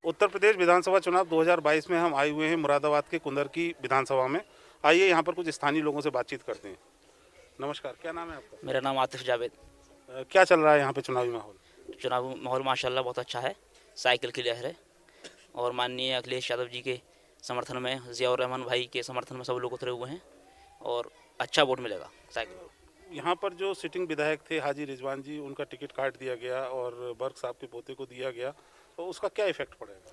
उत्तर प्रदेश विधानसभा चुनाव 2022 में हम आए हुए हैं मुरादाबाद के कुंदर की विधानसभा में। आइए यहाँ पर कुछ स्थानीय लोगों से बातचीत करते हैं। नमस्कार, क्या नाम है आपका? मेरा नाम आतिफ जावेद। क्या चल रहा है यहाँ पे चुनावी माहौल? चुनावी माहौल माशाल्लाह बहुत अच्छा है। साइकिल की लहर है और माननीय अखिलेश यादव जी के समर्थन में, ज़ियाउर रहमान भाई के समर्थन में सब लोग उतरे हुए हैं और अच्छा वोट मिलेगा साइकिल। यहाँ पर जो सिटिंग विधायक थे हाजी रिजवान जी, उनका टिकट काट दिया गया और बर्क साहब के पोते को दिया गया, तो उसका क्या इफेक्ट पड़ेगा?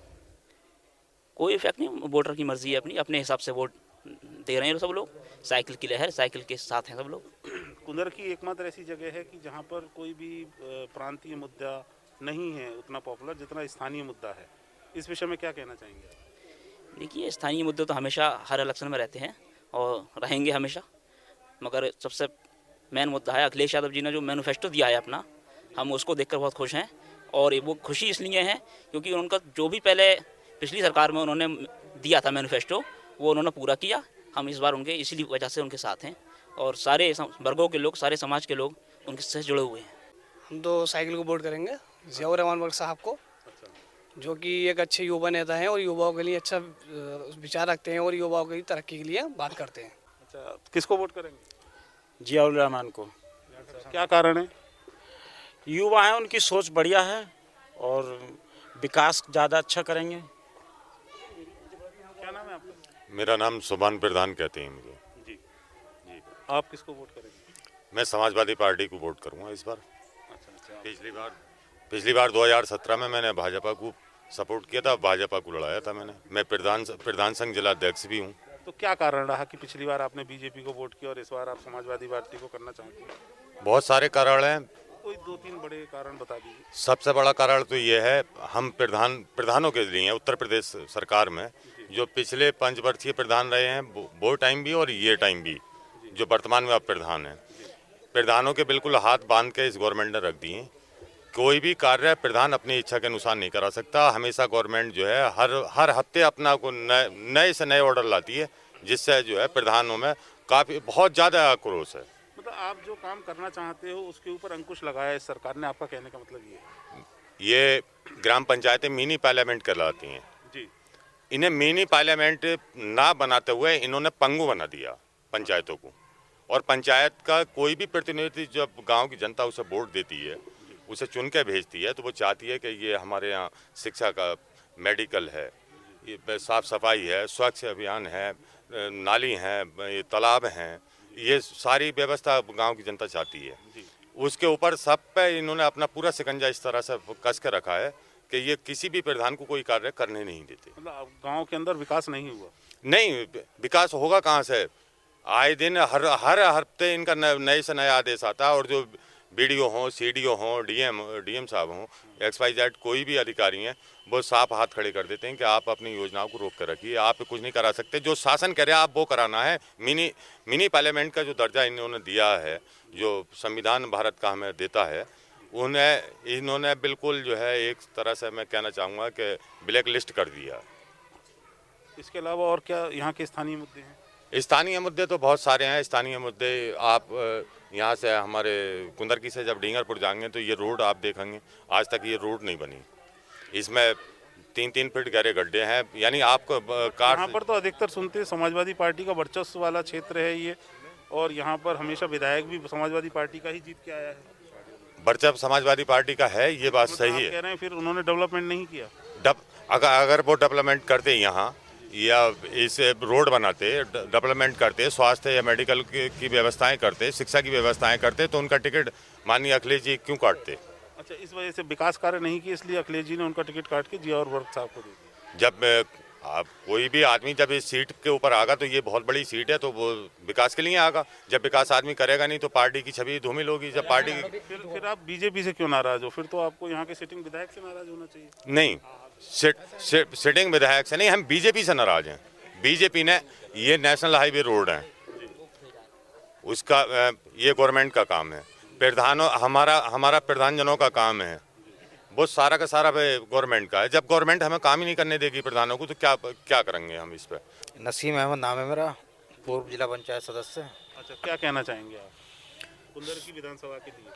कोई इफेक्ट नहीं, वोटर की मर्जी है, अपने हिसाब से वोट दे रहे हैं सब लोग। साइकिल की लहर, साइकिल के साथ हैं सब लोग। कुंदर की एकमात्र ऐसी जगह है कि जहाँ पर कोई भी प्रांतीय मुद्दा नहीं है उतना पॉपुलर जितना स्थानीय मुद्दा है। इस विषय में क्या कहना चाहेंगे आप? देखिए, स्थानीय मुद्दे तो हमेशा हर इलेक्शन में रहते हैं और रहेंगे हमेशा, मगर सबसे मेन मुद्दा है अखिलेश यादव जी ने जो मैनिफेस्टो दिया है अपना, हम उसको देखकर बहुत खुश हैं। और वो खुशी इसलिए है क्योंकि उनका जो भी पहले पिछली सरकार में उन्होंने दिया था मैनिफेस्टो, वो उन्होंने पूरा किया। हम इस बार उनके इसी वजह से उनके साथ हैं और सारे वर्गों के लोग, सारे समाज के लोग उनके से जुड़े हुए हैं। हम तो साइकिल को वोट करेंगे, ज़ियाउर रहमान वर्क साहब को, जो कि एक अच्छे युवा नेता हैं और युवाओं के लिए अच्छा विचार रखते हैं और युवाओं की तरक्की के लिए बात करते हैं। अच्छा, किसको वोट करेंगे? ज़ियाउर रहमान को। क्या कारण है? युवा हैं, उनकी सोच बढ़िया है और विकास ज़्यादा अच्छा करेंगे। क्या नाम है आपका? मेरा नाम सुभान प्रधान कहते हैं मुझे। जी जी, आप किसको वोट करेंगे? मैं समाजवादी पार्टी को वोट करूंगा इस बार। अच्छा। पिछली बार 2017 में मैंने भाजपा को सपोर्ट किया था, भाजपा को लड़ाया था मैंने। मैं प्रधान संघ जिला अध्यक्ष भी हूँ। तो क्या कारण रहा कि पिछली बार आपने बीजेपी को वोट किया और इस बार आप समाजवादी पार्टी को करना चाहते हैं? बहुत सारे कारण हैं, कोई 2-3 बड़े कारण बता दीजिए। सबसे बड़ा कारण तो ये है, हम प्रधानों के लिए उत्तर प्रदेश सरकार में जो पिछले 5 वर्षीय प्रधान रहे हैं, वो टाइम भी और ये टाइम भी, जो वर्तमान में अब प्रधान हैं, प्रधानों के बिल्कुल हाथ बांध के इस गवर्नमेंट ने रख दिए। कोई भी कार्य प्रधान अपनी इच्छा के अनुसार नहीं करा सकता। हमेशा गवर्नमेंट जो है हर हफ्ते अपना को नए से नए ऑर्डर लाती है, जिससे जो है प्रधानों में काफ़ी बहुत ज़्यादा आक्रोश है। मतलब आप जो काम करना चाहते हो उसके ऊपर अंकुश लगाया है सरकार ने, आपका कहने का मतलब ये है? ये ग्राम पंचायतें मिनी पार्लियामेंट कहलाती हैं जी। इन्हें मिनी पार्लियामेंट ना बनाते हुए इन्होंने पंगु बना दिया पंचायतों को। और पंचायत का कोई भी प्रतिनिधि जब गांव की जनता उसे वोट देती है, उसे चुन के भेजती है, तो वो चाहती है कि ये हमारे यहाँ शिक्षा का, मेडिकल है, ये साफ सफाई है, स्वच्छ अभियान है, नाली हैं, ये तालाब हैं, ये सारी व्यवस्था गांव की जनता चाहती है। उसके ऊपर सब पे इन्होंने अपना पूरा शिकंजा इस तरह से कस के रखा है कि ये किसी भी प्रधान को कोई कार्य करने नहीं देते। मतलब गांव के अंदर विकास नहीं हुआ? नहीं, विकास होगा कहाँ से? आए दिन हर हफ्ते इनका नए से नया आदेश आता है और जो बीडीओ हों, सीडीओ हों, डीएम साहब हों, XYZ कोई भी अधिकारी हैं, वो साफ हाथ खड़े कर देते हैं कि आप अपनी योजनाओं को रोक कर रखिए, आप कुछ नहीं करा सकते। जो शासन करे आप वो कराना है। मिनी पार्लियामेंट का जो दर्जा इन्होंने दिया है, जो संविधान भारत का हमें देता है, उन्हें इन्होंने बिल्कुल जो है एक तरह से मैं कहना चाहूँगा कि ब्लैक लिस्ट कर दिया। इसके अलावा और क्या यहाँ के स्थानीय मुद्दे हैं? स्थानीय मुद्दे तो बहुत सारे हैं। स्थानीय मुद्दे आप यहाँ से हमारे कुंदरकी से जब डींगरपुर जाएंगे तो ये रोड आप देखेंगे, आज तक ये रोड नहीं बनी। इसमें 3-3 फीट गहरे गड्ढे हैं, यानी आपको यहाँ पर तो अधिकतर सुनते हैं समाजवादी पार्टी का वर्चस्व वाला क्षेत्र है ये, और यहाँ पर हमेशा विधायक भी समाजवादी पार्टी का ही जीत के आया है। वर्चस्व समाजवादी पार्टी का है, ये बात सही है। कह रहे हैं फिर उन्होंने डेवलपमेंट नहीं किया? अगर वो डेवलपमेंट करते यहाँ, या इस रोड बनाते, डेवलपमेंट करते, स्वास्थ्य या मेडिकल की व्यवस्थाएं करते, शिक्षा की व्यवस्थाएं करते, तो उनका टिकट माननीय अखिलेश जी क्यों काटते? अच्छा, इस वजह से विकास कार्य नहीं किए इसलिए अखिलेश जी ने उनका टिकट काट के ज़ियाउर वर्क साहब को दे दिया। जब आप कोई भी आदमी जब इस सीट के ऊपर आगा, तो ये बहुत बड़ी सीट है, तो वो विकास के लिए आगा। जब विकास आदमी करेगा नहीं तो पार्टी की छवि धूमिल होगी। जब पार्टी फिर आप बीजेपी से क्यों नाराज हो? फिर तो आपको यहाँ के सिटिंग विधायक से नाराज होना चाहिए। नहीं, सिटिंग विधायक से नहीं, हम बीजेपी से नाराज हैं। बीजेपी ने ये नेशनल हाईवे रोड है, उसका ये गवर्नमेंट का काम है। हमारा प्रधानजनों का काम है, वो सारा का सारा गवर्नमेंट का है। जब गवर्नमेंट हमें काम ही नहीं करने देगी प्रधानों को, तो क्या करेंगे हम इस पर? नसीम अहमद नाम है मेरा, पूर्व जिला पंचायत सदस्य। अच्छा, क्या कहना चाहेंगे आप कुंदर की विधानसभा के लिए?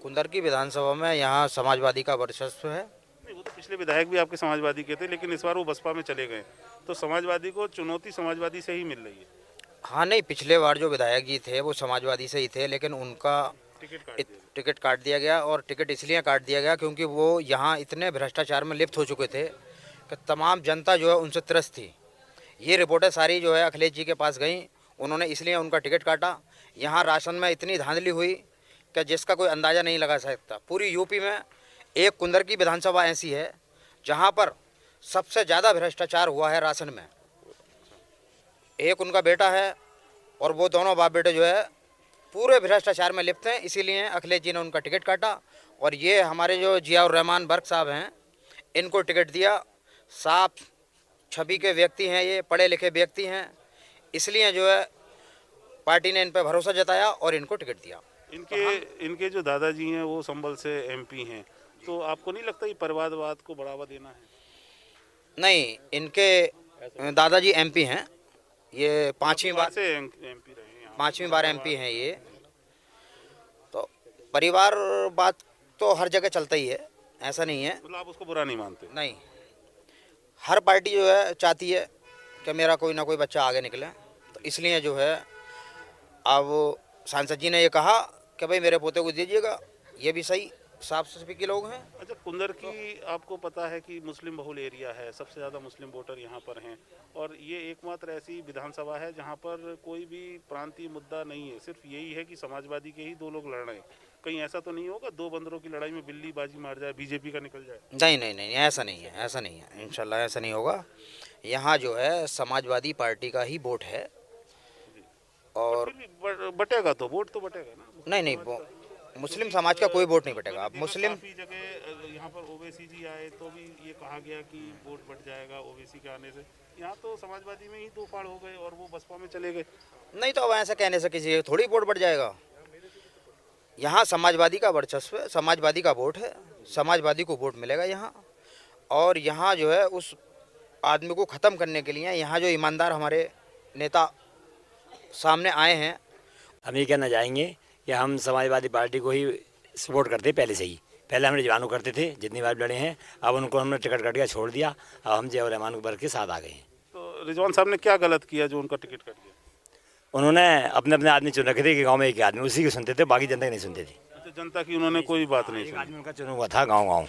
कुंदर की विधानसभा में यहाँ समाजवादी का वर्चस्व है। नहीं, वो तो पिछले विधायक भी आपके समाजवादी के थे, लेकिन इस बार वो बसपा में चले गए, तो समाजवादी को चुनौती समाजवादी से ही मिल रही है। हाँ नहीं, पिछले बार जो विधायक जी थे वो समाजवादी से ही थे, लेकिन उनका टिकट काट दिया गया। और टिकट इसलिए काट दिया गया क्योंकि वो यहाँ इतने भ्रष्टाचार में लिप्त हो चुके थे कि तमाम जनता जो है उनसे त्रस्त थी। ये रिपोर्टें सारी जो है अखिलेश जी के पास गई, उन्होंने इसलिए उनका टिकट काटा। यहाँ राशन में इतनी धांधली हुई कि जिसका कोई अंदाज़ा नहीं लगा सकता। पूरी यूपी में एक कुंदर की विधानसभा ऐसी है जहाँ पर सबसे ज़्यादा भ्रष्टाचार हुआ है राशन में। एक उनका बेटा है और वो दोनों बाप बेटे जो है पूरे भ्रष्टाचार में लिप्त हैं, इसीलिए अखिलेश जी ने उनका टिकट काटा। और ये हमारे जो जियाउर रहमान बर्क साहब हैं, इनको टिकट दिया। साफ छवि के व्यक्ति हैं, ये पढ़े लिखे व्यक्ति हैं, इसलिए जो है पार्टी ने इन पर भरोसा जताया और इनको टिकट दिया। इनके जो दादाजी हैं वो संभल से एमपी हैं, तो आपको नहीं लगता ये परिवारवाद को बढ़ावा देना है? नहीं, इनके दादाजी एमपी हैं, ये पांचवी बार से एमपी रहे हैं, 5वीं बार एमपी हैं ये। तो परिवारवाद तो हर जगह चलता ही है, ऐसा नहीं है। मतलब आप उसको बुरा नहीं मानते? नहीं, हर पार्टी जो है चाहती है कि मेरा कोई ना कोई बच्चा आगे निकले, तो इसलिए जो है अब सांसद जी ने ये कहा कि भाई मेरे पोते को दीजिएगा, ये भी सही, साफ सफाई के लोग हैं। अच्छा, कुंदर की आपको पता है कि मुस्लिम बहुल एरिया है, सबसे ज़्यादा मुस्लिम वोटर यहाँ पर हैं, और ये एकमात्र ऐसी विधानसभा है जहाँ पर कोई भी प्रांतीय मुद्दा नहीं है, सिर्फ यही है कि समाजवादी के ही दो लोग लड़ रहे हैं। कहीं ऐसा तो नहीं होगा दो बंदरों की लड़ाई में बिल्ली बाजी मार जाए, बीजेपी का निकल जाए? नहीं नहीं नहीं, ऐसा नहीं है, ऐसा नहीं है, इंशाल्लाह ऐसा नहीं होगा। यहाँ जो है समाजवादी पार्टी का ही वोट है। और फिर भी बटेगा तो वोट तो बटेगा ना? नहीं नहीं, मुस्लिम समाज का कोई वोट नहीं बटेगा। अब मुस्लिम काफी जगह यहाँ पर ओवैसी जी आए तो भी ये कहा गया कि वोट बढ़ जाएगा ओवैसी के आने से। यहाँ तो समाजवादी में ही दो फाड़ हो गए और वो बसपा में चले गए। नहीं, तो अब ऐसा कहने से किसी थोड़ी वोट बढ़ जाएगा। यहाँ समाजवादी का वर्चस्व है, समाजवादी का वोट है, समाजवादी को वोट मिलेगा यहाँ। और यहाँ जो है उस आदमी को ख़त्म करने के लिए यहाँ जो ईमानदार हमारे नेता सामने आए हैं। हम ये कहना चाहेंगे कि हम समाजवादी पार्टी को ही सपोर्ट करते पहले से ही। पहले हम रिजवानों करते थे, जितनी बार लड़े हैं, अब उनको हमने टिकट कट गया छोड़ दिया, अब हम जियाउर रहमान वर्ग के साथ आ गए हैं। तो रिजवान साहब ने क्या गलत किया जो उनका टिकट कट गया? उन्होंने अपने अपने आदमी चुन रखे थे कि गांव में एक आदमी, उसी को सुनते थे, बाकी जनता की नहीं सुनते थे। अच्छा, जनता की उन्होंने कोई बात नहीं एक सुनी? आदमी उनका चुना हुआ था गाँव,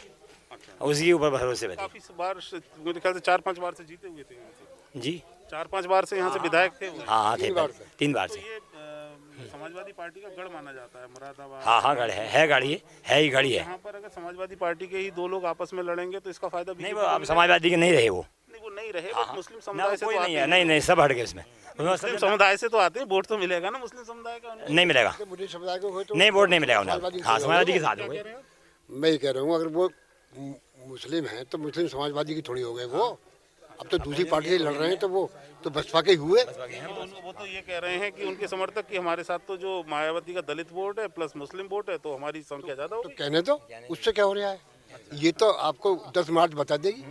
उसी के ऊपर भरोसे पे थे। काफी बार मेरे ख्याल से 4-5 बार से जीते हुए थे यहाँ से। जी 4-5 बार से यहाँ से विधायक थे वो। हाँ थे, 3 बार तो से। ये समाजवादी पार्टी का गढ़ माना जाता है मुरादाबाद। हाँ गढ़ है गाड़ी है ही गाड़ी है। यहाँ पर अगर समाजवादी पार्टी के ही दो लोग आपस में लड़ेंगे तो इसका फायदा नहीं, वो अब समाजवादी के नहीं रहे वो। नहीं, वो नहीं रहे, हाँ, मुस्लिम समुदाय से कोई तो नहीं आते है, हैं। नहीं सब हट गए उसमें। मुस्लिम समुदाय से तो आते हैं, वोट तो मिलेगा ना मुस्लिम समुदाय का उनको? नहीं मिलेगा, नहीं वोट नहीं मिलेगा उन्हें। हाँ, समाजवादी के साथ हो गए। मैं ये कह रहा हूँ, अगर वो मुस्लिम हैं तो मुस्लिम समाजवादी की थोड़ी हो गए वो। अब तो दूसरी पार्टी से लड़ रहे हैं, तो वो तो बसपा के ही हुए। वो तो ये कह रहे हैं कि उनके समर्थक कि हमारे साथ तो जो मायावती का दलित वोट है प्लस मुस्लिम वोट है, तो हमारी संख्या ज्यादा तो होगी। कहने दो, उससे क्या हो रहा है? ये तो आपको 10 मार्च बता देगी,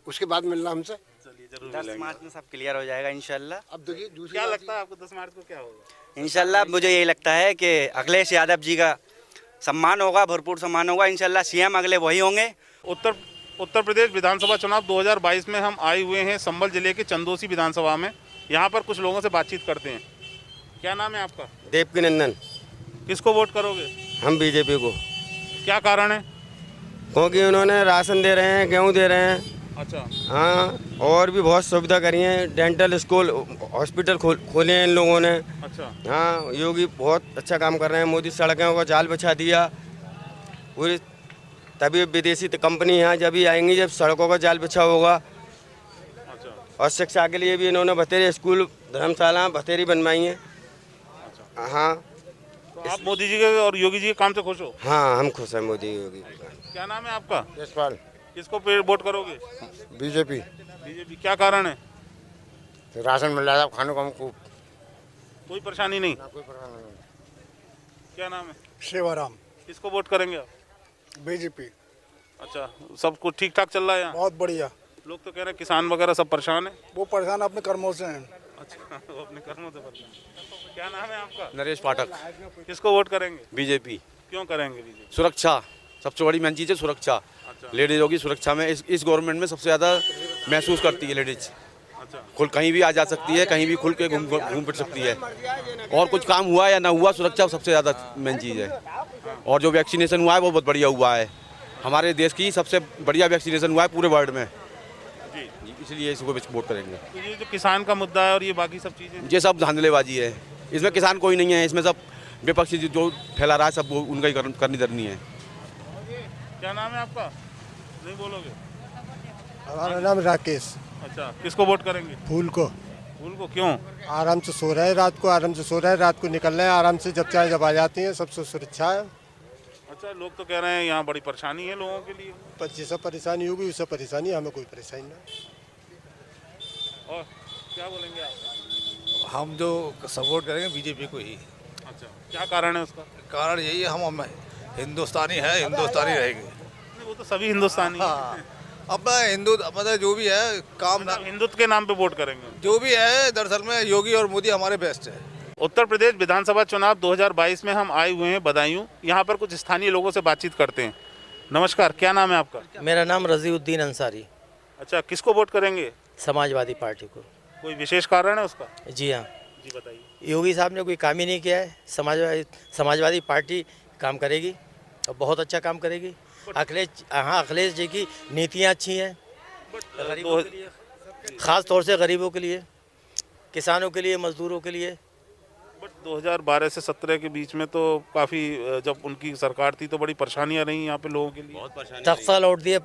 उसके बाद मिलना हमसे। चलिए, जरूर 10 मिलेंगे। मार्च में सब क्लियर हो जाएगा इंशाल्लाह। अब देखिए दूसरी क्या बात लगता है आपको 10 मार्च को क्या होगा? इंशाल्लाह मुझे यही लगता है कि अखिलेश यादव जी का सम्मान होगा, भरपूर सम्मान होगा इंशाल्लाह। सीएम अगले वही होंगे। उत्तर प्रदेश विधानसभा चुनाव 2022 में हम आए हुए हैं संभल जिले के चंदोसी विधानसभा में। यहाँ पर कुछ लोगों से बातचीत करते हैं। क्या नाम है आपका? देवकी नंदन। किसको वोट करोगे? हम बीजेपी को। क्या कारण है? क्योंकि उन्होंने राशन दे रहे हैं, गेहूँ दे रहे हैं। अच्छा। हाँ, और भी बहुत सुविधा करी है, डेंटल स्कूल हॉस्पिटल खोले हैं इन लोगों ने। अच्छा। हाँ, योगी बहुत अच्छा काम कर रहे हैं। मोदी सड़कों का जाल बिछा दिया पूरी, तभी विदेशी कंपनी यहाँ जब भी आएंगी जब सड़कों का जाल बिछा होगा। अच्छा। और शिक्षा के लिए भी इन्होंने बथेरी स्कूल धर्मशाला बथेरी बनवाई हैं। हाँ, तो आप मोदी जी के और योगी जी के काम से खुश हो? हाँ हम खुश हैं मोदी योगी। क्या नाम है आपका? यशपाल। किसको वोट करोगे? बीजेपी। बीजेपी। क्या कारण है? राशन मिल रहा है खानों को, हमको कोई परेशानी नहीं? कोई परेशानी नहीं। क्या नाम है? सेवाराम। किसको वोट करेंगे आप? बीजेपी। अच्छा, सब कुछ ठीक ठाक चल रहा है यहाँ? बहुत बढ़िया। लोग तो कह रहे हैं किसान वगैरह सब परेशान है। वो परेशान अपने कर्मों से हैं। अच्छा, वो अपने कर्मों से परेशान। क्या नाम है आपका? नरेश पाठक। किसको वोट करेंगे? बीजेपी। क्यों करेंगे बीजेपी? सुरक्षा सबसे बड़ी मेन चीज़ है, सुरक्षा। लेडीज़ों की सुरक्षा में इस गवर्नमेंट में सबसे ज़्यादा महसूस करती है लेडीज़। खुल कहीं भी आ जा सकती है, कहीं भी खुल के घूम फिर सकती है, और कुछ काम हुआ या ना हुआ सुरक्षा सबसे ज़्यादा मेन चीज़ है। और जो वैक्सीनेशन हुआ है वो बहुत बढ़िया हुआ है, हमारे देश की सबसे बढ़िया वैक्सीनेशन हुआ है पूरे वर्ल्ड में, इसलिए इसको वोट करेंगे। तो ये जो किसान का मुद्दा है और ये बाकी सब चीज़ें, ये सब धांधलेबाजी है, इसमें किसान कोई नहीं है, इसमें सब विपक्षी जो फैला रहा है सब उनका ही करनी धरनी है। क्या नाम है आपका? नहीं बोलोगे? हमारा नाम राकेश। अच्छा, किसको वोट करेंगे? फूल को। फूल को क्यों? आराम से सो रहे हैं रात को, आराम से सो रहे हैं रात को, निकल रहे हैं आराम से, जब चाहे जब आ जाती हैं, सबसे सुरक्षा है। अच्छा, लोग तो कह रहे हैं यहाँ बड़ी परेशानी है लोगों के लिए। पर जैसा परेशानी होगी उससे परेशानी, हमें कोई परेशानी नहीं। और क्या बोलेंगे आप? हम जो सपोर्ट करेंगे बीजेपी को ही। अच्छा, क्या कारण है उसका? कारण यही है, हम हिंदुस्तानी है, हिंदुस्तानी रहेंगे। नहीं, वो तो सभी हिंदुस्तानी हैं। अपना हिंदू मतलब जो भी है काम, हिंदुत्व के नाम पे वोट करेंगे। जो भी है दरअसल में योगी और मोदी हमारे बेस्ट है। उत्तर प्रदेश विधानसभा चुनाव 2022 में हम आए हुए हैं बदायूं। यहाँ पर कुछ स्थानीय लोगों से बातचीत करते हैं। नमस्कार, क्या नाम है आपका? मेरा नाम रजीउद्दीन अंसारी। अच्छा, किसको वोट करेंगे? समाजवादी पार्टी को। कोई विशेष कारण है उसका? जी हाँ। जी बताइए। योगी साहब ने कोई काम ही नहीं किया है। समाजवादी पार्टी काम करेगी और बहुत अच्छा काम करेगी। अखिलेश जी की नीतियाँ अच्छी हैं, गरीबों के लिए, ख़ास तौर से गरीबों के लिए, किसानों के लिए, मजदूरों के लिए। बट 2012 से 17 के बीच में तो काफ़ी, जब उनकी सरकार थी तो बड़ी परेशानियां रही यहाँ पे लोगों के लिए। तख्ता लौट दिया,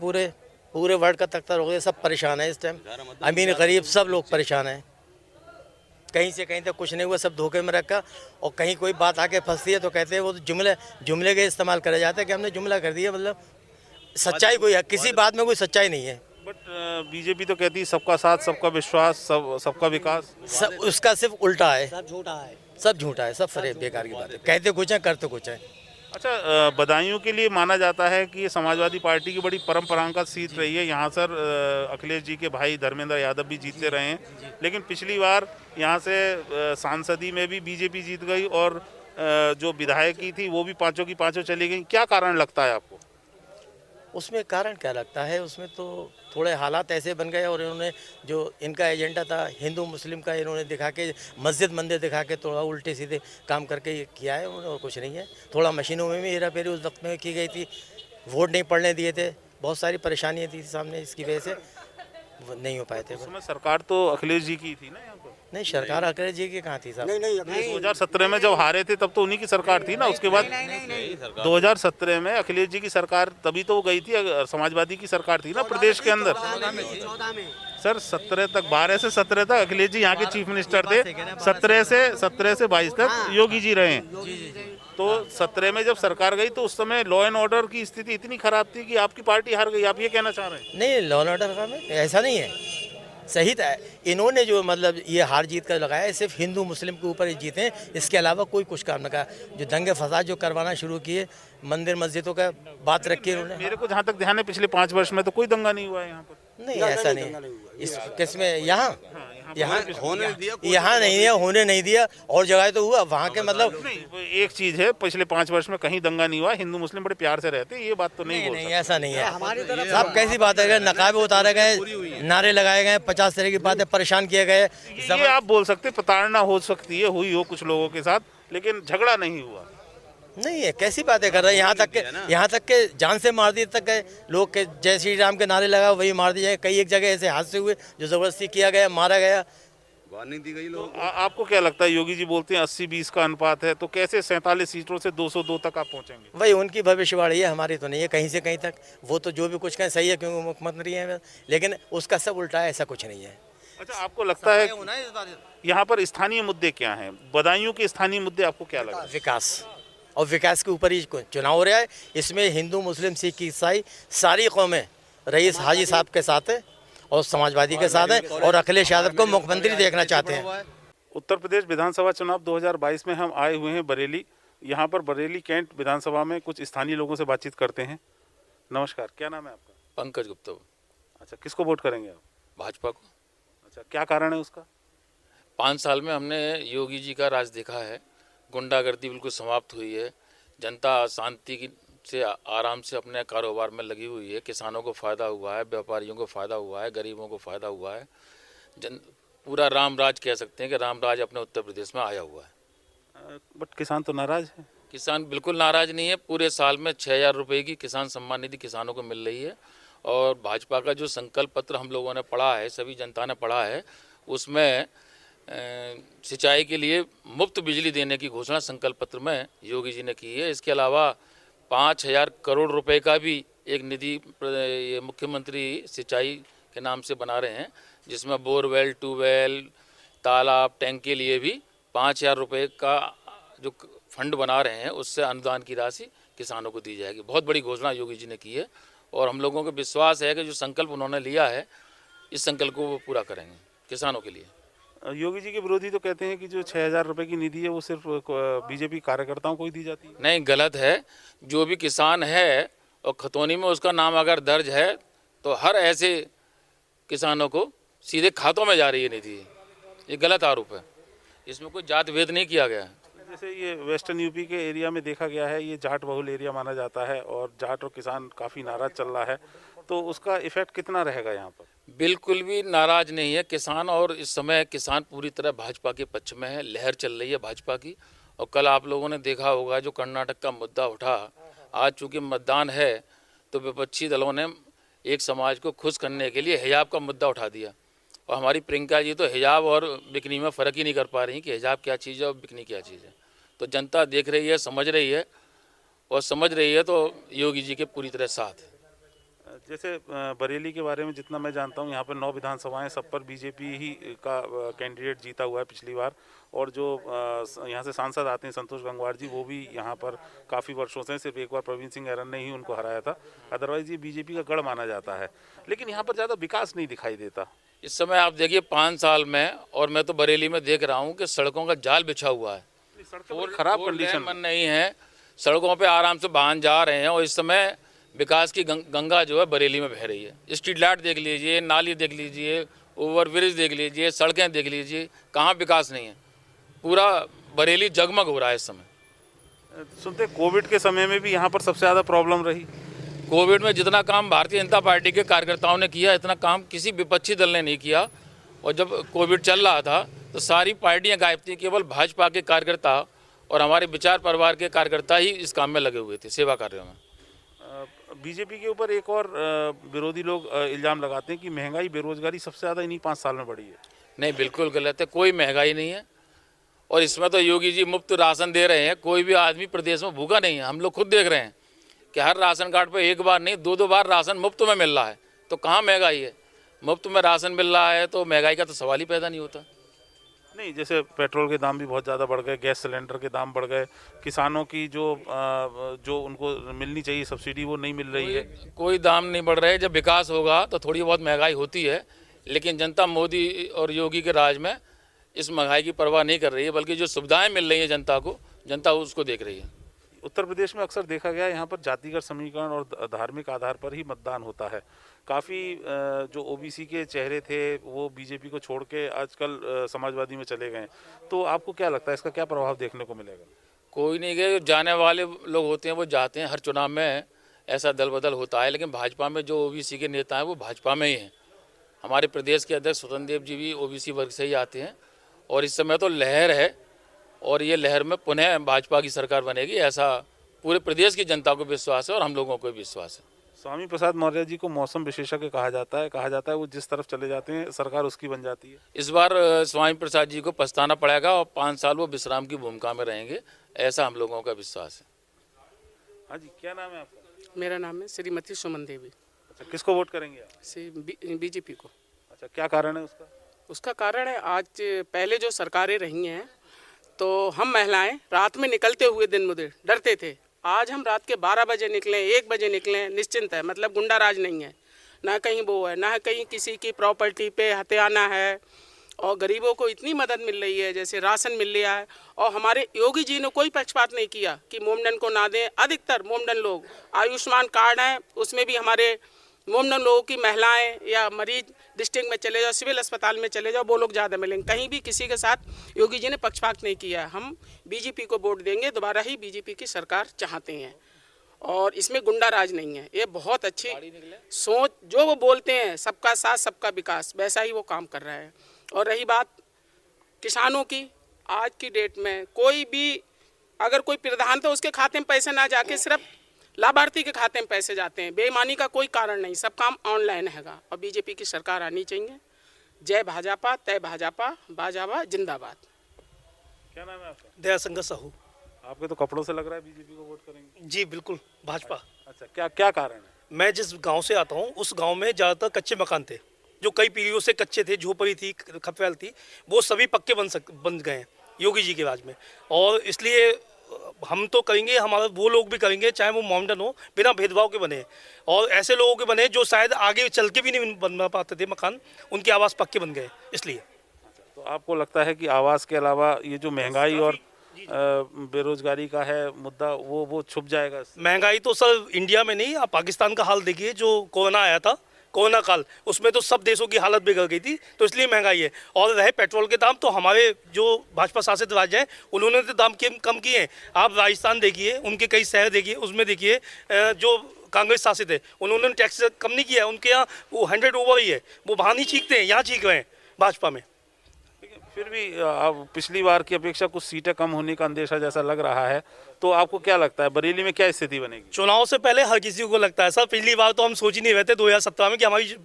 पूरे वर्ल्ड का तख्ता लौट दिया। सब परेशान है इस टाइम, अमीर गरीब सब लोग परेशान हैं। कहीं से कहीं तक कुछ नहीं हुआ, सब धोखे में रखा। और कहीं कोई बात आके फंसती है तो कहते हैं वो तो जुमले के इस्तेमाल करे जाते हैं कि हमने जुमला कर दिया, मतलब सच्चाई कोई है, किसी बात में कोई सच्चाई नहीं है। बट बीजेपी तो कहती है सबका साथ, सबका विश्वास, सबका विकास। उसका सिर्फ उल्टा है, सब झूठा है, सब फरेब बेकार की बात है। कहते कुछ है, करते कुछ है। अच्छा, बदायूं के लिए माना जाता है कि ये समाजवादी पार्टी की बड़ी परंपरागत सीट रही है। यहाँ सर अखिलेश जी के भाई धर्मेंद्र यादव भी जीतते रहे हैं, लेकिन पिछली बार यहाँ से सांसदी में भी बीजेपी जीत गई और जो विधायकी थी वो भी पांचों की पांचों चली गई। क्या कारण लगता है आपको? उसमें कारण क्या लगता है, उसमें तो थोड़े हालात ऐसे बन गए और इन्होंने जो इनका एजेंडा था हिंदू मुस्लिम का, इन्होंने दिखा के मस्जिद मंदिर दिखा के थोड़ा उल्टे सीधे काम करके ये किया है उन्होंने, और कुछ नहीं है। थोड़ा मशीनों में भी हेरा फेरी उस वक्त में की गई थी, वोट नहीं पड़ने दिए थे, बहुत सारी परेशानियाँ थी सामने, इसकी वजह से नहीं हो पाए थे। उसमें सरकार तो अखिलेश जी की थी ना यहाँ पर? नहीं, सरकार अखिलेश जी की कहाँ थी साहब? नहीं, 2017 में जब हारे थे तब तो उन्हीं की सरकार थी ना। उसके बाद 2017 में अखिलेश जी की सरकार, तभी तो वो गई थी, समाजवादी की सरकार थी ना प्रदेश के अंदर। सर 17 तक, 12 से 17 तक अखिलेश जी यहाँ के चीफ मिनिस्टर थे। 17 से 22 तक योगी जी रहे। तो 17 में जब सरकार गई तो उस समय लॉ एंड ऑर्डर की स्थिति इतनी खराब थी कि आपकी पार्टी हार गई, आप ये कहना चाह रहे हैं? नहीं, लॉ एंड ऑर्डर का में ऐसा नहीं है, सही था। इन्होंने जो मतलब ये हार जीत कर लगाया है सिर्फ हिंदू मुस्लिम के ऊपर ही जीते हैं, इसके अलावा कोई कुछ काम न कहा। जो दंगे फसाद जो करवाना शुरू किए, मंदिर मस्जिदों का बात रखी उन्होंने। मेरे को जहाँ तक ध्यान है पिछले 5 वर्ष में तो कोई दंगा नहीं हुआ है यहाँ पर। नहीं, ऐसा नहीं है। इस किस में यहाँ नहीं दिया, होने नहीं दिया, और जगह तो हुआ वहाँ के मतलब। एक चीज है, पिछले 5 वर्ष में कहीं दंगा नहीं हुआ, हिंदू मुस्लिम बड़े प्यार से रहते, ये बात तो नहीं। नहीं, ऐसा नहीं है। सब कैसी बात है, नकाबे उतारे गए, नारे लगाए गए, 50 तरह की बातें परेशान किए गए। ये आप बोल सकते प्रताड़ना हो सकती है, हुई हो कुछ लोगों के साथ, लेकिन झगड़ा नहीं हुआ। नहीं है, कैसी बातें कर रहे हैं? यहाँ तक के जान से मार दिए तक गए लोग के, जय श्री राम के नारे लगा वही मार दिए। कई एक जगह ऐसे हादसे हुए जो जबरदस्ती किया गया, मारा गया, वार्निंग दी गई लोग। आपको क्या लगता है, योगी जी बोलते हैं 80-20 का अनुपात है, तो कैसे 47 सीटों से 202 तक आप पहुंचेंगे? वही उनकी भविष्यवाणी है, हमारी तो नहीं है कहीं से कहीं तक। वो तो जो भी कुछ कहें सही है क्योंकि मुख्यमंत्री हैं, लेकिन उसका सब उल्टा है, ऐसा कुछ नहीं है। अच्छा, आपको लगता है यहाँ पर स्थानीय मुद्दे क्या हैं? बदायूं के स्थानीय मुद्दे आपको क्या लगता है? विकास, और विकास के ऊपर ही चुनाव हो रहा है। इसमें हिंदू मुस्लिम सिख ईसाई सारी कौमें रईस हाजी साहब के साथ है और समाजवादी के साथ है, और अखिलेश यादव को मुख्यमंत्री देखना चाहते हैं। उत्तर प्रदेश विधानसभा चुनाव 2022 में हम आए हुए हैं बरेली। यहाँ पर बरेली कैंट विधानसभा में कुछ स्थानीय लोगों से बातचीत करते हैं। नमस्कार, क्या नाम है आपका? पंकज गुप्ता। अच्छा, किसको वोट करेंगे आप? भाजपा को। अच्छा, क्या कारण है उसका? 5 साल में हमने योगी जी का राज देखा है, गुंडागर्दी बिल्कुल समाप्त हुई है, जनता शांति की से आराम से अपने कारोबार में लगी हुई है। किसानों को फ़ायदा हुआ है, व्यापारियों को फ़ायदा हुआ है, गरीबों को फ़ायदा हुआ है। पूरा रामराज कह सकते हैं कि रामराज अपने उत्तर प्रदेश में आया हुआ है। बट किसान तो नाराज़ है। किसान बिल्कुल नाराज़ नहीं है। पूरे साल में 6,000 रुपये की किसान सम्मान निधि किसानों को मिल रही है। और भाजपा का जो संकल्प पत्र हम लोगों ने पढ़ा है, सभी जनता ने पढ़ा है, उसमें सिंचाई के लिए मुफ्त बिजली देने की घोषणा संकल्प पत्र में योगी जी ने की है। इसके अलावा 5,000 करोड़ रुपए का भी एक निधि ये मुख्यमंत्री सिंचाई के नाम से बना रहे हैं, जिसमें बोरवेल, ट्यूबवेल, तालाब, टैंक के लिए भी 5,000 रुपये का जो फंड बना रहे हैं, उससे अनुदान की राशि किसानों को दी जाएगी। बहुत बड़ी घोषणा योगी जी ने की है और हम लोगों को विश्वास है कि जो संकल्प उन्होंने लिया है, इस संकल्प को वो पूरा करेंगे किसानों के लिए। योगी जी के विरोधी तो कहते हैं कि जो 6,000 रुपये की निधि है वो सिर्फ बीजेपी कार्यकर्ताओं को ही दी जाती है। नहीं, गलत है। जो भी किसान है और खतौनी में उसका नाम अगर दर्ज है तो हर ऐसे किसानों को सीधे खातों में जा रही है निधि। ये गलत आरोप है, इसमें कोई जात भेद नहीं किया गया है। जैसे ये वेस्टर्न यूपी के एरिया में देखा गया है, ये जाट बहुल एरिया माना जाता है और जाट और किसान काफ़ी नाराज चल रहा है, तो उसका इफेक्ट कितना रहेगा यहाँ पर? बिल्कुल भी नाराज नहीं है किसान। और इस समय किसान पूरी तरह भाजपा के पक्ष में है। लहर चल रही है भाजपा की। और कल आप लोगों ने देखा होगा जो कर्नाटक का मुद्दा उठा, आज चूँकि मतदान है तो विपक्षी दलों ने एक समाज को खुश करने के लिए हिजाब का मुद्दा उठा दिया। और हमारी प्रियंका जी तो हिजाब और बिकनी में फ़र्क ही नहीं कर पा रही कि हिजाब क्या चीज़ है और बिकनी क्या चीज़ है। तो जनता देख रही है, समझ रही है, और समझ रही है तो योगी जी के पूरी तरह साथ है। जैसे बरेली के बारे में जितना मैं जानता हूँ, यहाँ पर 9 विधानसभाएं, सब पर बीजेपी ही का कैंडिडेट जीता हुआ है पिछली बार। और जो यहाँ से सांसद आते हैं संतोष गंगवार जी, वो भी यहाँ पर काफ़ी वर्षों से, सिर्फ एक बार प्रवीण सिंह ऐरन ने ही उनको हराया था। अदरवाइज ये बीजेपी का गढ़ माना जाता है, लेकिन यहाँ पर ज़्यादा विकास नहीं दिखाई देता। इस समय आप देखिए 5 साल में, और मैं तो बरेली में देख रहा हूँ कि सड़कों का जाल बिछा हुआ है। खराब कंडीशन में नहीं है, सड़कों पे आराम से वाहन जा रहे हैं। और इस समय विकास की गंगा जो है बरेली में बह रही है। स्ट्रीट लाइट देख लीजिए, नाली देख लीजिए, ओवरब्रिज देख लीजिए, सड़कें देख लीजिए, कहाँ विकास नहीं है। पूरा बरेली जगमग हो रहा है इस समय। सुनते कोविड के समय में भी यहाँ पर सबसे ज़्यादा प्रॉब्लम रही। कोविड में जितना काम भारतीय जनता पार्टी के कार्यकर्ताओं ने किया, इतना काम किसी विपक्षी दल ने नहीं किया। और जब कोविड चल रहा था तो सारी पार्टियां गायब थी, केवल भाजपा के कार्यकर्ता और हमारे विचार परिवार के कार्यकर्ता ही इस काम में लगे हुए थे, सेवा कार्यों में। बीजेपी के ऊपर एक और विरोधी लोग इल्ज़ाम लगाते हैं कि महंगाई, बेरोजगारी सबसे ज़्यादा इन्हीं 5 साल में बढ़ी है। नहीं, बिल्कुल गलत है। कोई महंगाई नहीं है। और इसमें तो योगी जी मुफ्त राशन दे रहे हैं। कोई भी आदमी प्रदेश में भूखा नहीं है। हम लोग खुद देख रहे हैं कि हर राशन कार्ड पर एक बार नहीं 2-2 बार राशन मुफ्त में मिल रहा है। तो कहाँ महंगाई है? मुफ्त में राशन मिल रहा है तो महंगाई का तो सवाल ही पैदा नहीं होता। नहीं, जैसे पेट्रोल के दाम भी बहुत ज़्यादा बढ़ गए, गैस सिलेंडर के दाम बढ़ गए, किसानों की जो उनको मिलनी चाहिए सब्सिडी वो नहीं मिल रही है। कोई दाम नहीं बढ़ रहे। जब विकास होगा तो थोड़ी बहुत महंगाई होती है, लेकिन जनता मोदी और योगी के राज में इस महंगाई की परवाह नहीं कर रही है, बल्कि जो सुविधाएं मिल रही हैं जनता को, जनता उसको देख रही है। उत्तर प्रदेश में अक्सर देखा गया यहाँ पर जातिगत समीकरण और धार्मिक आधार पर ही मतदान होता है। काफ़ी जो ओबीसी के चेहरे थे वो बीजेपी को छोड़ के आजकल समाजवादी में चले गए। तो आपको क्या लगता है, इसका क्या प्रभाव देखने को मिलेगा? कोई नहीं गए, जाने वाले लोग होते हैं वो जाते हैं। हर चुनाव में ऐसा दल बदल होता है, लेकिन भाजपा में जो ओबीसी के नेता हैं वो भाजपा में ही हैं। हमारे प्रदेश के अध्यक्ष स्वतंत्र देव जी भी ओबीसी वर्ग से ही आते हैं। और इस समय तो लहर है, और ये लहर में पुनः भाजपा की सरकार बनेगी, ऐसा पूरे प्रदेश की जनता को विश्वास है और हम लोगों को भी विश्वास है। स्वामी प्रसाद मौर्य जी को मौसम विशेषज्ञ कहा जाता है वो जिस तरफ चले जाते हैं सरकार उसकी बन जाती है। इस बार स्वामी प्रसाद जी को पछताना पड़ेगा और 5 साल वो विश्राम की भूमिका में रहेंगे, ऐसा हम लोगों का विश्वास है। हाँ जी, क्या नाम है आपका? मेरा नाम है श्रीमती सुमन देवी। अच्छा, किसको वोट करेंगे आप? बीजेपी को। अच्छा, क्या कारण है उसका? उसका कारण है, आज पहले जो सरकारें रही हैं तो हम महिलाएं रात में निकलते हुए दिन मुझे डरते थे। आज हम रात के 12 बजे निकलें, 1 बजे निकलें, निश्चिंत है। मतलब गुंडाराज नहीं है, ना कहीं वो है, ना कहीं किसी की प्रॉपर्टी पे हत्याना है। और गरीबों को इतनी मदद मिल रही है, जैसे राशन मिल रहा है। और हमारे योगी जी ने कोई पक्षपात नहीं किया कि मोमडन को ना दें। अधिकतर मोमडन लोग, आयुष्मान कार्ड है उसमें भी हमारे मोमडन लोगों की महिलाएं या मरीज डिस्ट्रिक्ट में चले जाओ, सिविल अस्पताल में चले जाओ, वो लोग ज़्यादा मिलेंगे। कहीं भी किसी के साथ योगी जी ने पक्षपात नहीं किया है। हम बीजेपी को वोट देंगे, दोबारा ही बीजेपी की सरकार चाहते हैं। और इसमें गुंडा राज नहीं है। ये बहुत अच्छी सोच, जो वो बोलते हैं सबका साथ सबका विकास, वैसा ही वो काम कर रहा है। और रही बात किसानों की, आज की डेट में कोई भी अगर कोई प्रधान तो उसके खाते में पैसे ना जाके सिर्फ लाभार्थी के खाते में पैसे जाते हैं। बेईमानी का कोई कारण नहीं, सब काम ऑनलाइन हैगा। और बीजेपी की सरकार आनी चाहिए। जय भाजपा, तय भाजपा, भाजपा जिंदाबाद। क्या नाम है आपका? दयाशंकर साहू। आपके तो कपड़ों से लग रहा है बीजेपी को वोट करेंगे। जी बिल्कुल, भाजपा। अच्छा, क्या क्या कारण है? मैं जिस गांव से आता हूं उस गांव में ज़्यादातर कच्चे मकान थे, जो कई पीढ़ियों से कच्चे थे, झोपड़ी थी, खपवेल थी, वो सभी पक्के बन गए हैं योगी जी के राज में। और इसलिए हम तो करेंगे, हमारा वो लोग भी करेंगे, चाहे वो मॉडर्न हो, बिना भेदभाव के बने, और ऐसे लोगों के बने जो शायद आगे चल के भी नहीं बन पाते थे मकान, उनके आवास पक्के बन गए। इसलिए तो आपको लगता है कि आवास के अलावा ये जो महंगाई और बेरोजगारी का है मुद्दा, वो छुप जाएगा? महंगाई तो सर इंडिया में नहीं, आप पाकिस्तान का हाल देखिए, जो कोरोना आया था, कोरोना काल, उसमें तो सब देशों की हालत बिगड़ गई थी, तो इसलिए महंगाई है। और रहे पेट्रोल के दाम, तो हमारे जो भाजपा शासित राज्य हैं उन्होंने तो दाम कम किए हैं। आप राजस्थान देखिए, उनके कई शहर देखिए, उसमें देखिए जो कांग्रेस शासित है उन्होंने टैक्स कम नहीं किया है, उनके यहाँ वो 100 ओवर ही है, वो वहाँ नहीं चीखते हैं, यहाँ चीख रहे हैं भाजपा में। फिर भी अब पिछली बार की अपेक्षा कुछ सीटें कम होने का अंदेशा जैसा लग रहा है, तो आपको क्या लगता है बरेली में क्या स्थिति बनेगी? चुनाव से पहले हर किसी को लगता है सर, पिछली बार तो हम सोच ही नहीं रहे थे 2017 में कि हमारी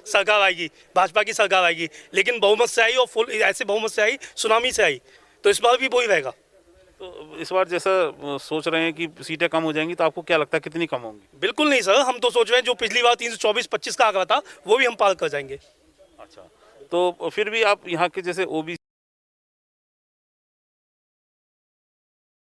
सरकार आएगी, भाजपा की सरकार आएगी, लेकिन बहुमत से आई, और फुल ऐसे बहुमत से आई, सुनामी से आई, तो इस बार भी वही रहेगा। तो इस बार जैसा सोच रहे हैं कि सीटें कम हो जाएंगी, तो आपको क्या लगता है कितनी कम होंगी? बिल्कुल नहीं सर, हम तो सोच रहे हैं जो पिछली बार 324-25 का आंकड़ा था वो भी हम पार कर जाएंगे। अच्छा, तो फिर भी आप यहाँ के जैसे ओबीसी